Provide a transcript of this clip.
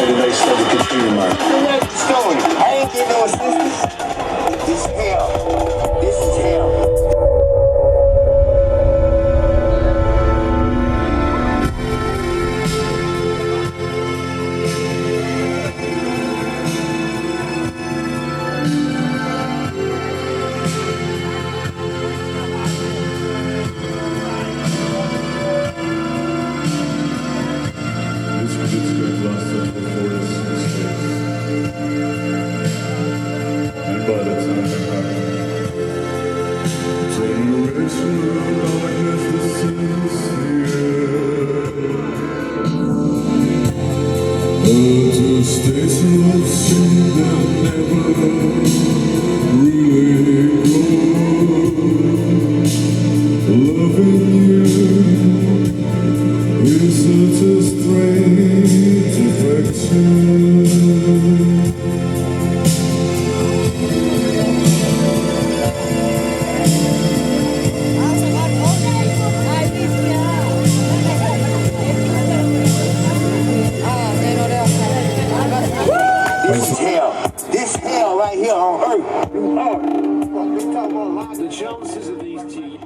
the nice stuff to continue, man. Where's the story? I ain't getting no assistance. This is hell. This is hell. This is hell. This hell right here on earth. The Joneses of these two.